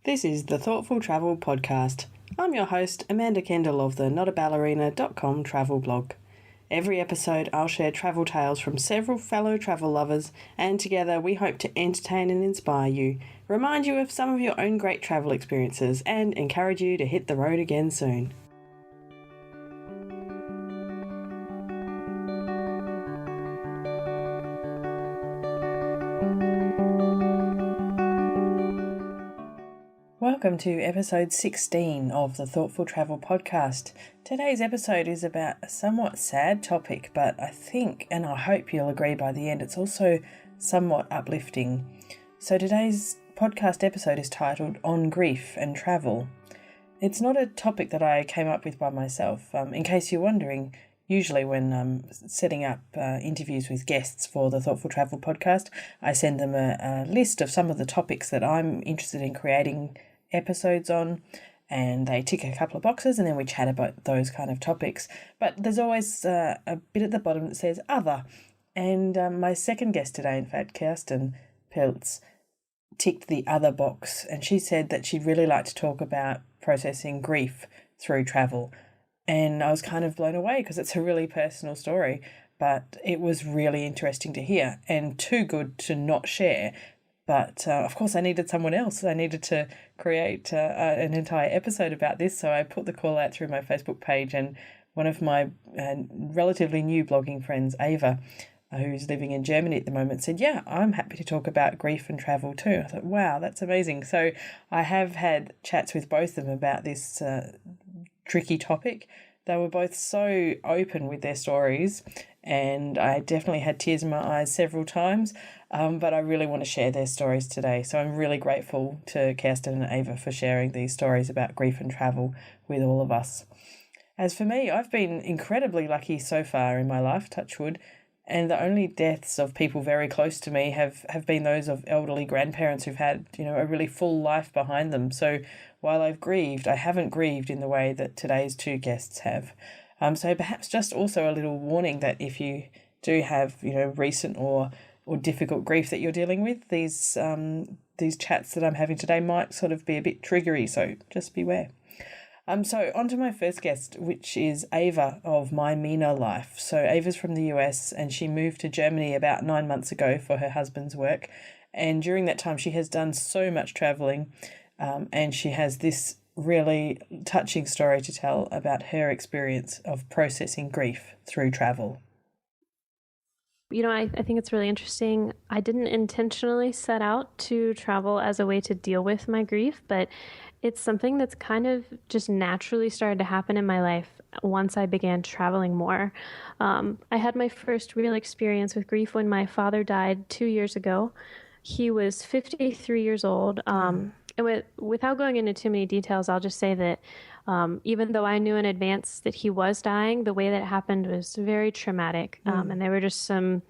This is the Thoughtful Travel Podcast. I'm your host, Amanda Kendall of the notaballerina.com travel blog. Every episode I'll share travel tales from several fellow travel lovers, and together we hope to entertain and inspire you, remind you of some of your own great travel experiences, and encourage you to hit the road again soon. Welcome to episode 16 of the Thoughtful Travel Podcast. Today's episode is about a somewhat sad topic, but I think, and I hope you'll agree by the end, it's also somewhat uplifting. So today's podcast episode is titled On Grief and Travel. It's not a topic that I came up with by myself. In case you're wondering, usually when I'm setting up interviews with guests for the Thoughtful Travel Podcast, I send them a list of some of the topics that I'm interested in creating episodes on, and they tick a couple of boxes and then we chat about those kind of topics. But there's always a bit at the bottom that says other, and my second guest today, in fact, Kerstin Pilz, ticked the other box, and she said that she'd really like to talk about processing grief through travel. And I was kind of blown away because it's a really personal story, but it was really interesting to hear and too good to not share. But of course, I needed someone else. I needed to create an entire episode about this. So I put the call out through my Facebook page, and one of my relatively new blogging friends, Ava, who's living in Germany at the moment, said, yeah, I'm happy to talk about grief and travel too. I thought, wow, that's amazing. So I have had chats with both of them about this tricky topic. They were both so open with their stories, and I definitely had tears in my eyes several times, but I really want to share their stories today. So I'm really grateful to Kerstin and Ava for sharing these stories about grief and travel with all of us. As for me, I've been incredibly lucky so far in my life, touch wood, and the only deaths of people very close to me have been those of elderly grandparents who've had, a really full life behind them. So while I've grieved, I haven't grieved in the way that today's two guests have. So perhaps just also a little warning that if you do have, recent or difficult grief that you're dealing with, these chats that I'm having today might sort of be a bit triggery, so just beware. So on to my first guest, which is Ava of My Meena Life. So Ava's from the US, and she moved to Germany about 9 months ago for her husband's work. And during that time, she has done so much traveling, and she has this really touching story to tell about her experience of processing grief through travel. I think it's really interesting. I didn't intentionally set out to travel as a way to deal with my grief, but it's something that's kind of just naturally started to happen in my life once I began traveling more. I had my first real experience with grief when my father died 2 years ago. He was 53 years old. And without going into too many details, I'll just say that even though I knew in advance that he was dying, the way that it happened was very traumatic. And there were just some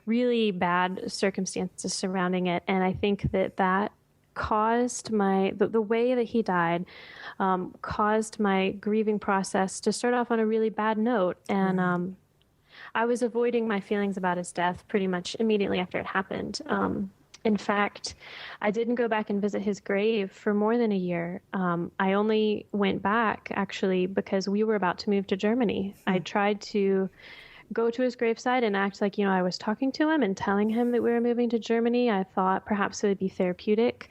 really bad circumstances surrounding it. And I think that caused the way that he died caused my grieving process to start off on a really bad note. And I was avoiding my feelings about his death pretty much immediately after it happened. In fact, I didn't go back and visit his grave for more than a year. I only went back, actually, because we were about to move to Germany. I tried to go to his graveside and act like, I was talking to him and telling him that we were moving to Germany. I thought perhaps it would be therapeutic,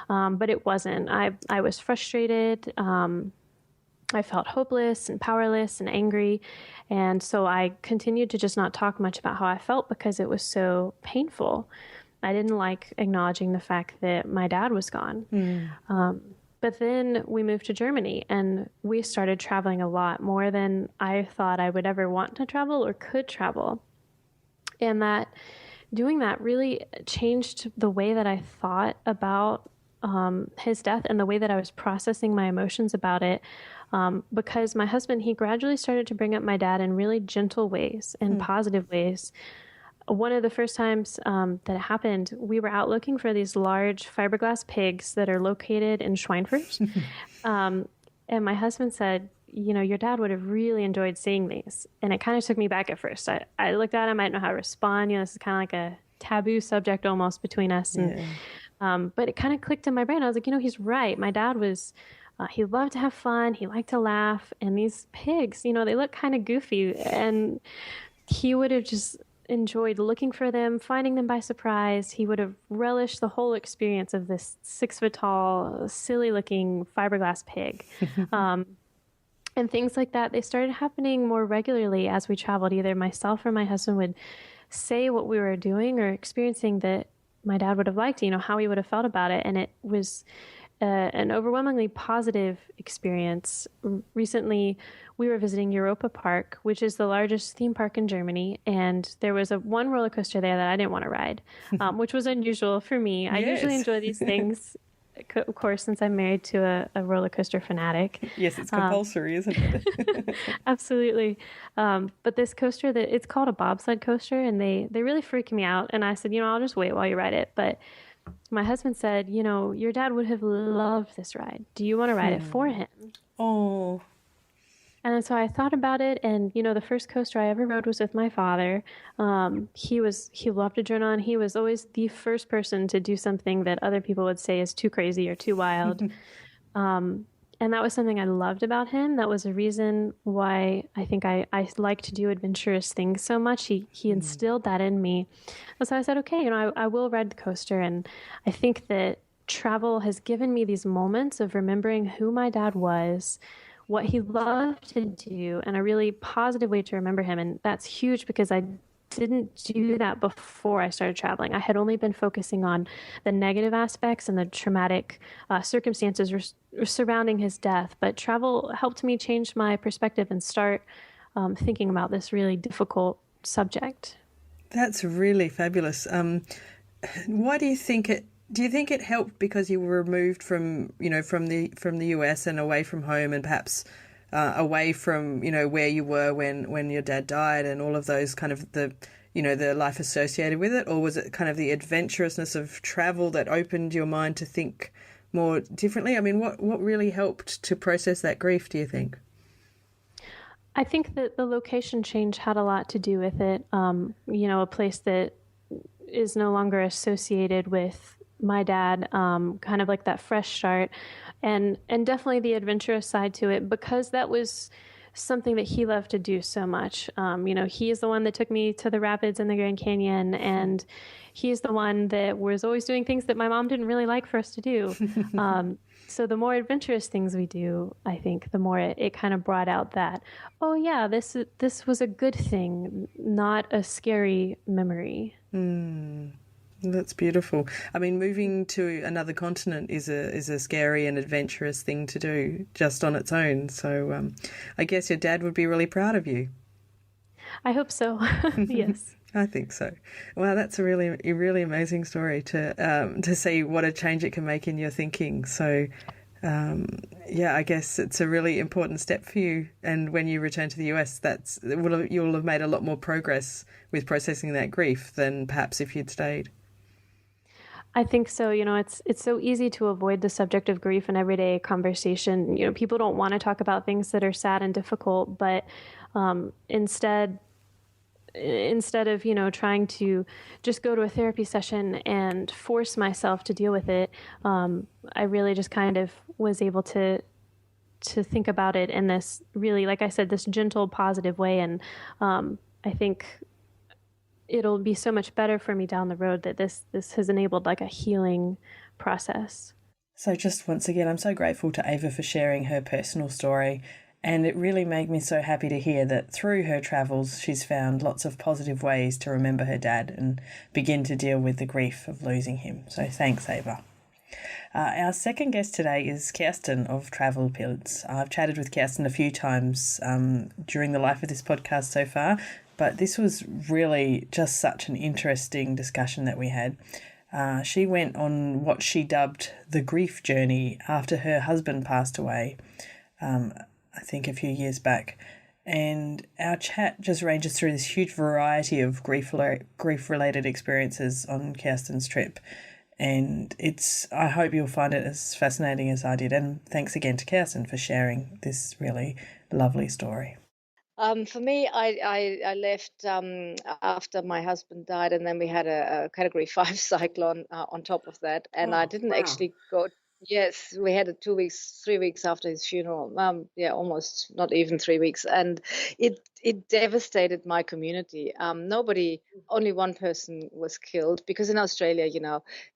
but it wasn't. I was frustrated. I felt hopeless and powerless and angry. And so I continued to just not talk much about how I felt because it was so painful. I didn't like acknowledging the fact that my dad was gone. But then we moved to Germany and we started traveling a lot more than I thought I would ever want to travel or could travel. And doing that really changed the way that I thought about his death and the way that I was processing my emotions about it. Because my husband, he gradually started to bring up my dad in really gentle ways and positive ways. One of the first times that it happened, we were out looking for these large fiberglass pigs that are located in Schweinfurt. And my husband said, your dad would have really enjoyed seeing these. And it kind of took me back at first. I looked at him, I didn't know how to respond. This is kind of like a taboo subject almost between us. And But it kind of clicked in my brain. I was like, he's right. My dad was, he loved to have fun. He liked to laugh. And these pigs, they look kind of goofy. And he would have just enjoyed looking for them, finding them by surprise. He would have relished the whole experience of this 6 foot tall, silly looking fiberglass pig. And things like that, they started happening more regularly as we traveled. Either myself or my husband would say what we were doing or experiencing that my dad would have liked, how he would have felt about it. And it was an overwhelmingly positive experience. Recently, we were visiting Europa Park, which is the largest theme park in Germany, and there was one roller coaster there that I didn't want to ride, which was unusual for me. I usually enjoy these things, of course, since I'm married to a roller coaster fanatic. Yes, it's compulsory, isn't it? Absolutely. But this coaster, it's called a bobsled coaster, and they really freak me out. And I said, I'll just wait while you ride it. But my husband said, your dad would have loved this ride. Do you want to ride it for him? Oh. And so I thought about it, and the first coaster I ever rode was with my father. He loved adrenaline. He was always the first person to do something that other people would say is too crazy or too wild. And that was something I loved about him. That was a reason why I think I like to do adventurous things so much. He instilled that in me. And so I said, okay, I will ride the coaster. And I think that travel has given me these moments of remembering who my dad was, what he loved to do, and a really positive way to remember him. And that's huge because I didn't do that before I started traveling. I had only been focusing on the negative aspects and the traumatic circumstances surrounding his death. But travel helped me change my perspective and start thinking about this really difficult subject. That's really fabulous. Why do you think it? Do you think it helped because you were removed from the US and away from home, and perhaps away from where you were when your dad died, and all of those kind of the life associated with it? Or was it kind of the adventurousness of travel that opened your mind to think more differently? I mean, what really helped to process that grief, do you think? I think that the location change had a lot to do with it. A place that is no longer associated with my dad, kind of like that fresh start, and definitely the adventurous side to it, because that was something that he loved to do so much. He is the one that took me to the rapids in the Grand Canyon, and he's the one that was always doing things that my mom didn't really like for us to do. So the more adventurous things we do, I think the more it kind of brought out that, oh yeah, this was a good thing, not a scary memory. That's beautiful. I mean, moving to another continent is a scary and adventurous thing to do just on its own. So I guess your dad would be really proud of you. I hope so. Yes. I think so. Wow, that's a really amazing story to see what a change it can make in your thinking. So, I guess it's a really important step for you. And when you return to the US, you'll have made a lot more progress with processing that grief than perhaps if you'd stayed. I think so. It's so easy to avoid the subject of grief in everyday conversation. People don't want to talk about things that are sad and difficult, but instead of trying to just go to a therapy session and force myself to deal with it, I really just kind of was able to think about it in this really, like I said, this gentle, positive way. And I think it'll be so much better for me down the road that this has enabled like a healing process. So just once again, I'm so grateful to Ava for sharing her personal story. And it really made me so happy to hear that through her travels, she's found lots of positive ways to remember her dad and begin to deal with the grief of losing him. So thanks, Ava. Our second guest today is Kerstin of TravelPilz. I've chatted with Kerstin a few times during the life of this podcast so far, but this was really just such an interesting discussion that we had. She went on what she dubbed the grief journey after her husband passed away, I think a few years back. And our chat just ranges through this huge variety of grief-related experiences on Kerstin's trip. And I hope you'll find it as fascinating as I did. And thanks again to Kerstin for sharing this really lovely story. For me, I left after my husband died, and then we had a Category 5 cyclone on top of that. And I Oh, didn't wow. actually go. Yes, we had it 2 weeks, 3 weeks after his funeral. Yeah, almost not even 3 weeks, and it devastated my community. Nobody, only one person was killed because in Australia,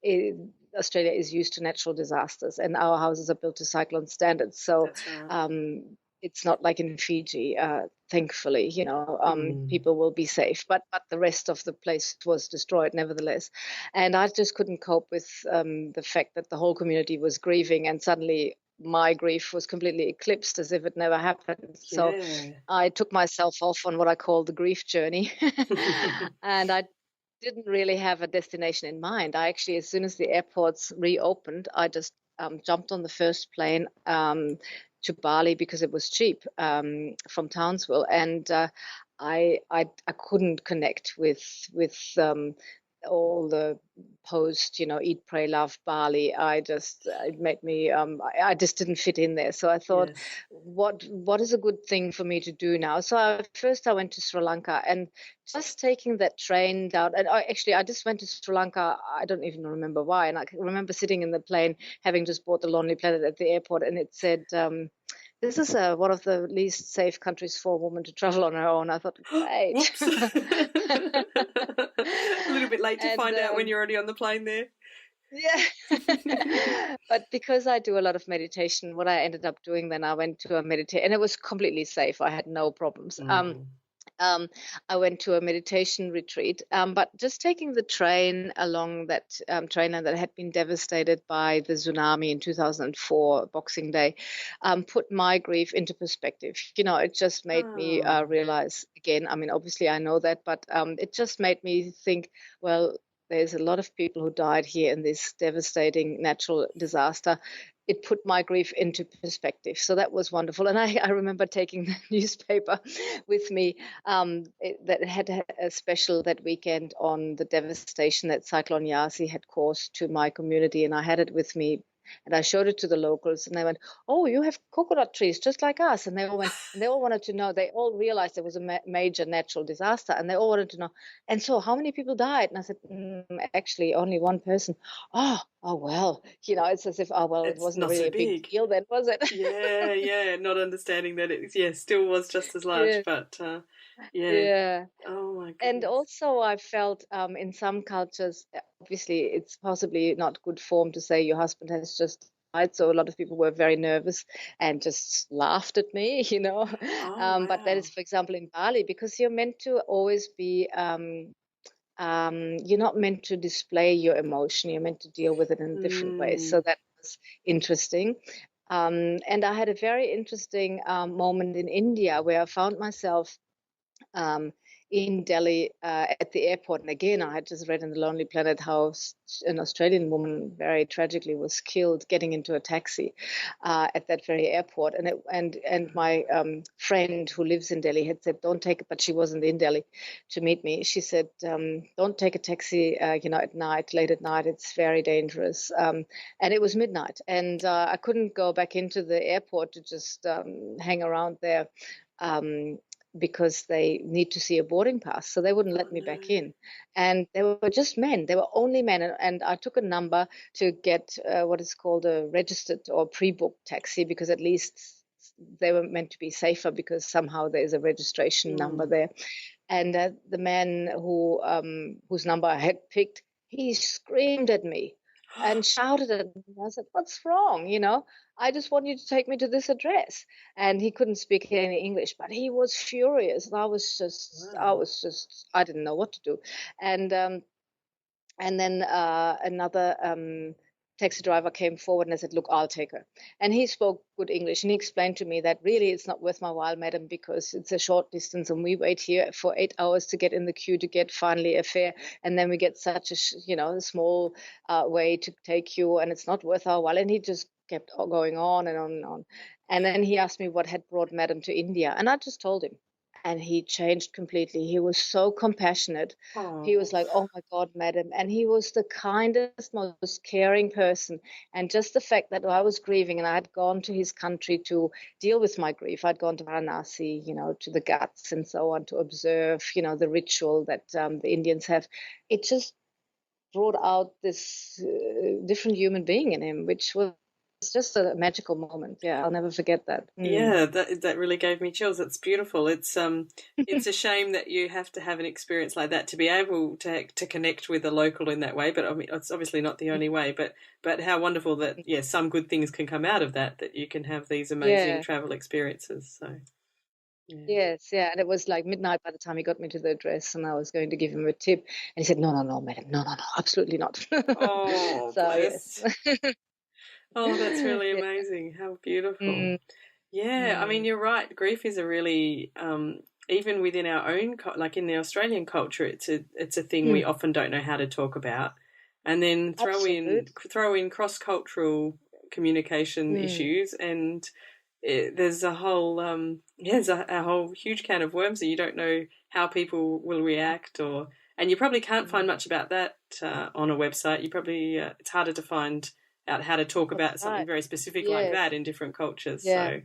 it, Australia is used to natural disasters, and our houses are built to cyclone standards. So That's right. it's not like in Fiji, thankfully, Mm. people will be safe. But the rest of the place was destroyed nevertheless, and I just couldn't cope with the fact that the whole community was grieving, and suddenly my grief was completely eclipsed as if it never happened. So Yeah. I took myself off on what I call the grief journey, and I didn't really have a destination in mind. I actually, as soon as the airports reopened, I just jumped on the first plane to Bali because it was cheap from Townsville, and I couldn't connect with all the post, eat, pray, love Bali. It made me I just didn't fit in there. So I thought, Yes. what is a good thing for me to do now? So first I went to Sri Lanka, and just taking that train down, and I just went to Sri Lanka. I don't even remember why, and I can remember sitting in the plane, having just bought the Lonely Planet at the airport, and it said, "This is one of the least safe countries for a woman to travel on her own." I thought, great. Whoops. A little bit late to And find out when you're already on the plane there. yeah. But because I do a lot of meditation, what I ended up doing then, I went to a meditation, and it was completely safe. I had no problems. Mm. Um, I went to a meditation retreat, but just taking the train along that trainer that had been devastated by the tsunami in 2004, Boxing Day, put my grief into perspective. It just made me Oh. realize again. I mean, obviously I know that, but it just made me think, well, there's a lot of people who died here in this devastating natural disaster. It put my grief into perspective. So that was wonderful. And I remember taking the newspaper with me that had a special that weekend on the devastation that Cyclone Yasi had caused to my community. And I had it with me. And I showed it to the locals, and they went, "Oh, you have coconut trees just like us." And they all went, and they all wanted to know. They all realized there was a major natural disaster, and they all wanted to know. And so, how many people died? And I said, actually, only one person. Oh, well, it's as if, oh, well, it It's wasn't not really so a big big. deal then, was it? Yeah, yeah. Not understanding that it, yeah, still was just as large, Yeah, but yeah. yeah. Oh my And goodness. also, I felt in some cultures, obviously, it's possibly not good form to say your husband has just died. So a lot of people were very nervous and just laughed at me, Oh But that wow. is, for example, in Bali, because you're meant to always be, you're not meant to display your emotion. You're meant to deal with it in different ways. So Mm. that was interesting. And I had a very interesting moment in India where I found myself um, in Delhi at the airport. And again, I had just read in the Lonely Planet how an Australian woman very tragically was killed getting into a taxi at that very airport. And my friend who lives in Delhi had said, "Don't take it," but she wasn't in Delhi to meet me. She said, "Don't take a taxi, at night, late at night. It's very dangerous." And it was midnight, and I couldn't go back into the airport to just hang around there. Um, because they need to see a boarding pass. So they wouldn't Oh let me back no. in. And they were just men. They were only men. And I took a number to get what is called a registered or pre-booked taxi, because at least they were meant to be safer because somehow there's a registration number Mm. there. And the man whose number I had picked, he screamed at me and shouted at me. I said, "What's wrong? I just want you to take me to this address." And he couldn't speak any English, but he was furious. And Wow. I didn't know what to do. And then another taxi driver came forward and I said, "Look, I'll take her." And he spoke good English, and he explained to me that really it's not worth my while, madam, because it's a short distance and we wait here for 8 hours to get in the queue to get finally a fare. And then we get such a small way to take you, and it's not worth our while. And he just kept going on and on and on. And then he asked me what had brought madam to India. And I just told him. and he changed completely. He was so compassionate. He was like, "Oh my God, madam." And he was the kindest, most caring person. And just the fact that I was grieving and I had gone to his country to deal with my grief, I'd gone to Varanasi, to the Ghats and so on, to observe, the ritual that the Indians have. It just brought out this different human being in him, which was just a magical moment. Yeah, I'll never forget that. Yeah, that really gave me chills. It's beautiful. It's a shame that you have to have an experience like that to be able to connect with a local in that way. But I mean, it's obviously not the only way. But how wonderful that some good things can come out of that. That you can have these amazing travel experiences. So. Yeah. Yes, yeah, and it was like midnight by the time he got me to the address, and I was going to give him a tip, and he said, "No, no, no, madam, no, no, no, absolutely not." Oh, So bless. yes. Oh, that's really Yeah. amazing. How beautiful. Mm, Yeah, I mean, you're right. Grief is a really, even within our own, like in the Australian culture, it's a thing we often don't know how to talk about, and then throw in cross cultural communication issues, and there's a whole there's a whole huge can of worms that you don't know how people will react, and you probably can't find much about that on a website. You probably it's harder to find out how to talk about something very specific like that in different cultures. Yeah. So,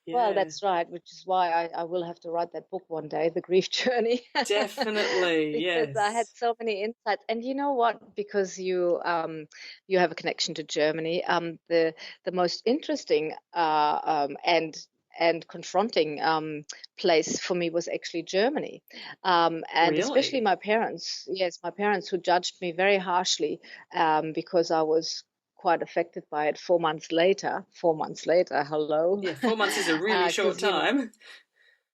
yeah. Well, that's right, which is why I will have to write that book one day, The Grief Journey. Definitely, Because I had yes. so many insights. And you know what? Because you have a connection to Germany, the most interesting and confronting place for me was actually Germany. And especially Really? my parents. Yes, my parents, who judged me very harshly because I was quite affected by it 4 months later. 4 months later, hello. Yeah, 4 months is a really short Because time.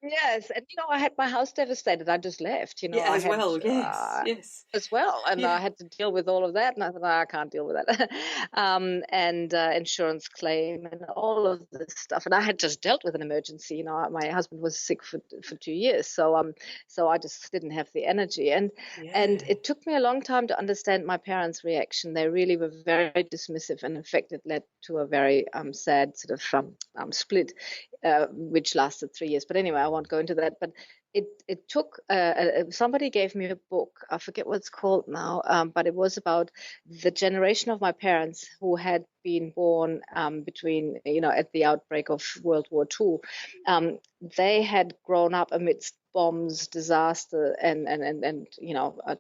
yes, and I had my house devastated. I just left. Yeah, I as had well. Yes, yes. as well, and I Yeah. had to deal with all of that. And I thought, "No, I can't deal with that," and insurance claim and all of this stuff. And I had just dealt with an emergency. My husband was sick for 2 years, so I just didn't have the energy. And it took me a long time to understand my parents' reaction. They really were very dismissive, and in fact, it led to a very sad sort of split, which lasted 3 years. But anyway, I won't go into that. But it took somebody gave me a book. I forget what it's called now, but it was about the generation of my parents who had been born between at the outbreak of World War II. They had grown up amidst bombs, disaster, and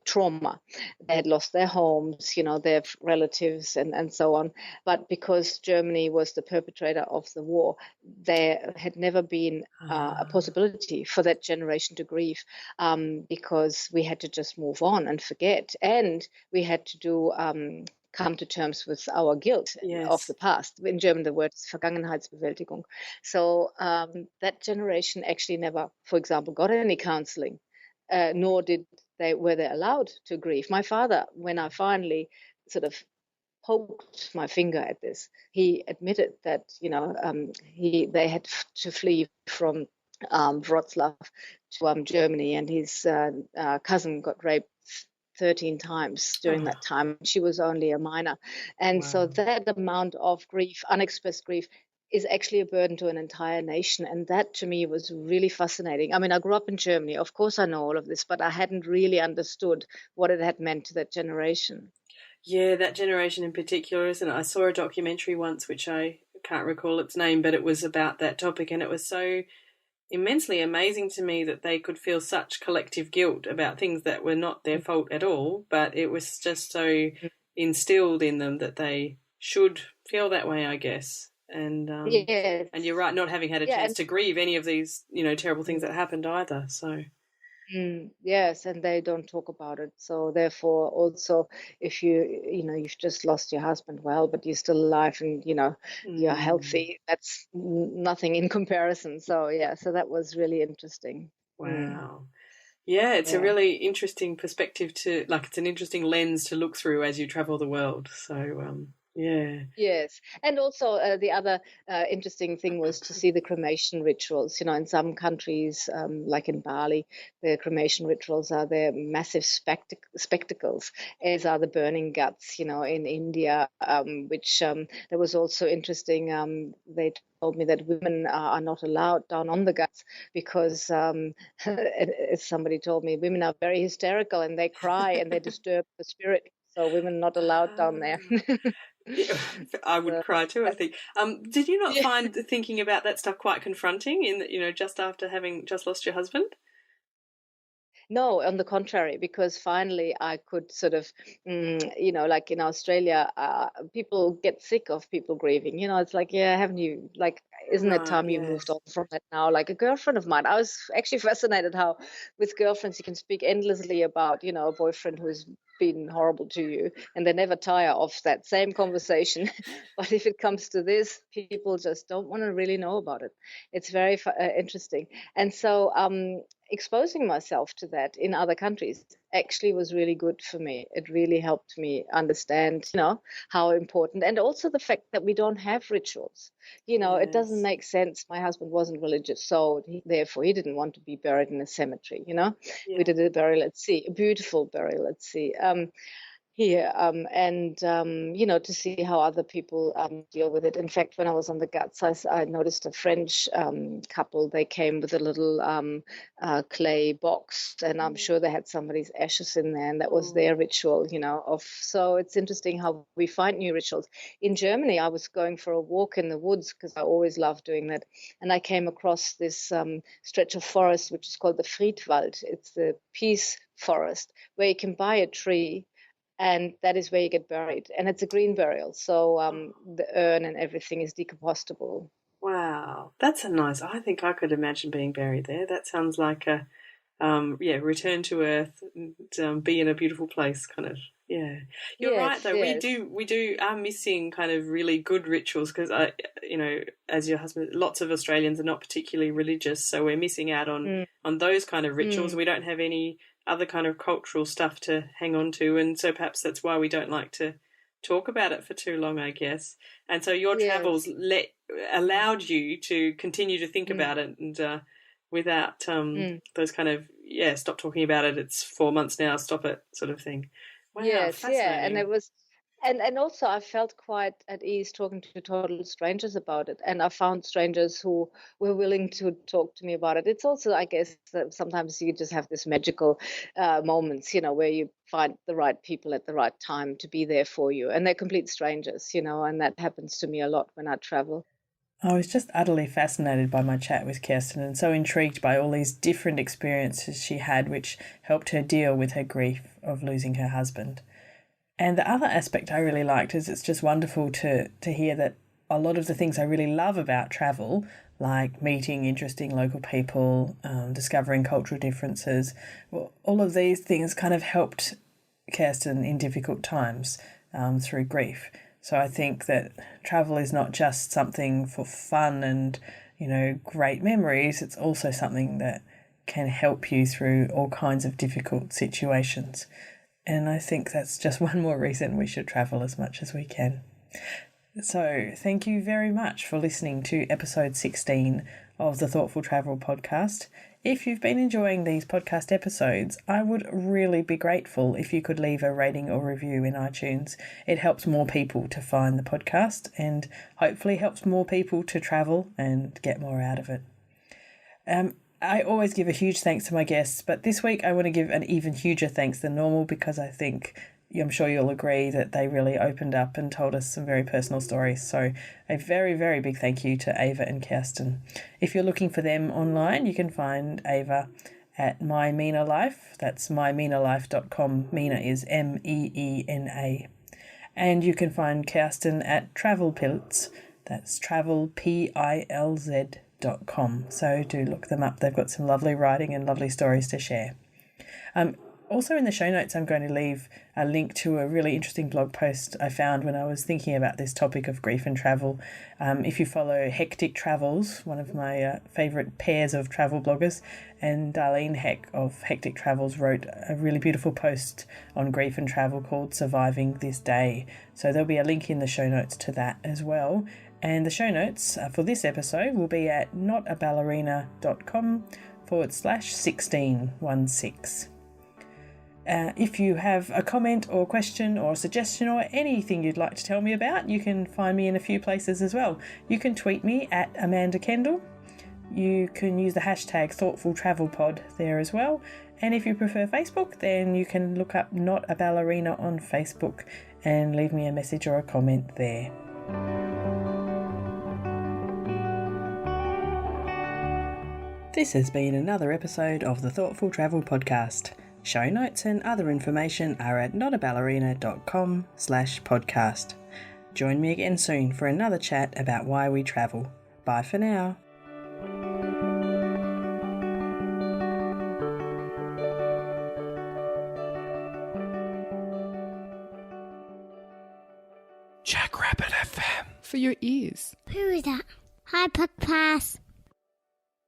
trauma. They had lost their homes, their relatives, and so on. But because Germany was the perpetrator of the war, there had never been a possibility for that generation to grieve, because we had to just move on and forget, and we had to do come to terms with our guilt of the past. In German, the word is Vergangenheitsbewältigung. So that generation actually never, for example, got any counseling, nor were they allowed to grieve. My father, when I finally sort of poked my finger at this, he admitted that they had to flee from Wroclaw to Germany, and his cousin got raped 13 times during that time. She was only a minor. And so that amount of grief, unexpressed grief, is actually a burden to an entire nation. And that to me was really fascinating. I mean, I grew up in Germany. Of course, I know all of this, but I hadn't really understood what it had meant to that generation. Yeah, that generation in particular, isn't it? I saw a documentary once, which I can't recall its name, but it was about that topic, and it was so immensely amazing to me that they could feel such collective guilt about things that were not their fault at all, but it was just so instilled in them that they should feel that way, I guess. And yes. And you're right, not having had a chance to grieve any of these, terrible things that happened either. So yes, and they don't talk about it. So therefore, also, if you've just lost your husband, well, but you're still alive and you're healthy, that's nothing in comparison. So yeah, so that was really interesting. Wow. Yeah, it's a really interesting perspective it's an interesting lens to look through as you travel the world. So Yeah. Yes, and also the other interesting thing was to see the cremation rituals. In some countries, like in Bali, the cremation rituals are their massive spectacles, as are the burning guts. In India, which that was also interesting. They told me that women are not allowed down on the guts because, as somebody told me, women are very hysterical and they cry and they disturb the spirit. So women not allowed down there. Yeah, I would So, cry too, I think. Did you not yeah. find thinking about that stuff quite confronting in that, just after having just lost your husband? No, on the contrary, because finally I could sort of, like in Australia, people get sick of people grieving. It's like, yeah, haven't you, like, isn't it Right, time you moved yes. on from that now? Like a girlfriend of mine, I was actually fascinated how with girlfriends you can speak endlessly about, a boyfriend who's been horrible to you, and they never tire of that same conversation. But if it comes to this, people just don't want to really know about it. It's very interesting. And so, exposing myself to that in other countries actually was really good for me. It really helped me understand, how important, and also the fact that we don't have rituals. It doesn't Yes. make sense. My husband wasn't religious, so therefore he didn't want to be buried in a cemetery. We Yeah. did a burial at sea, a beautiful burial at sea. Here, and to see how other people deal with it. In fact, when I was on the guts, I noticed a French couple. They came with a little clay box, and I'm sure they had somebody's ashes in there, and that was Oh. their ritual. So it's interesting how we find new rituals. In Germany, I was going for a walk in the woods because I always love doing that, and I came across this stretch of forest which is called the Friedwald. It's the peace forest where you can buy a tree, and that is where you get buried. And it's a green burial, so the urn and everything is decompostable. Wow, that's a nice. I think I could imagine being buried there. That sounds like a, yeah, return to earth and be in a beautiful place, kind of. Yeah, you're right Yes, though. We yes. do, we do are missing kind of really good rituals because as your husband, lots of Australians are not particularly religious, so we're missing out Mm, on those kind of rituals. mm, We don't have any other kind of cultural stuff to hang on to, and so perhaps that's why we don't like to talk about it for too long, I guess. And so your travels yes. Mm, allowed you to continue to think mm, about it, and without mm. those kind of, yeah, stop talking about it. It's 4 months now. Stop it, sort of thing. Wow, Yes, yeah. And it fascinating. was, and also I felt quite at ease talking to total strangers about it. And I found strangers who were willing to talk to me about it. It's also, I guess, that sometimes you just have this magical moments, where you find the right people at the right time to be there for you. And they're complete strangers, and that happens to me a lot when I travel. I was just utterly fascinated by my chat with Kerstin and so intrigued by all these different experiences she had, which helped her deal with her grief of losing her husband. And the other aspect I really liked is it's just wonderful to hear that a lot of the things I really love about travel, like meeting interesting local people, discovering cultural differences, well, all of these things kind of helped Kerstin in difficult times through grief. So I think that travel is not just something for fun and, great memories. It's also something that can help you through all kinds of difficult situations. And I think that's just one more reason we should travel as much as we can. So, thank you very much for listening to episode 16 of the Thoughtful Travel podcast. If you've been enjoying these podcast episodes, I would really be grateful if you could leave a rating or review in iTunes. It helps more people to find the podcast and hopefully helps more people to travel and get more out of it. I always give a huge thanks to my guests, but this week I want to give an even huger thanks than normal because I'm sure you'll agree that they really opened up and told us some very personal stories. So a very, very big thank you to Ava and Kerstin. If you're looking for them online, you can find Ava at My Meena Life. That's mymeenalife.com. Meena is Meena. And you can find Kerstin at TravelPilz. That's travelpilz.com. So do look them up. They've got some lovely writing and lovely stories to share. Also in the show notes, I'm going to leave a link to a really interesting blog post I found when I was thinking about this topic of grief and travel. If you follow Hectic Travels, one of my favourite pairs of travel bloggers, and Darlene Heck of Hectic Travels wrote a really beautiful post on grief and travel called Surviving This Day. So there'll be a link in the show notes to that as well. And the show notes for this episode will be at notaballerina.com/1616. If you have a comment or question or suggestion or anything you'd like to tell me about, you can find me in a few places as well. You can tweet me at Amanda Kendall. You can use the hashtag ThoughtfulTravelPod there as well. And if you prefer Facebook, then you can look up Not a Ballerina on Facebook and leave me a message or a comment there. This has been another episode of the Thoughtful Travel Podcast. Show notes and other information are at notaballerina.com/podcast. Join me again soon for another chat about why we travel. Bye for now. Jackrabbit FM for your ears. Who is that? Hi, podcast.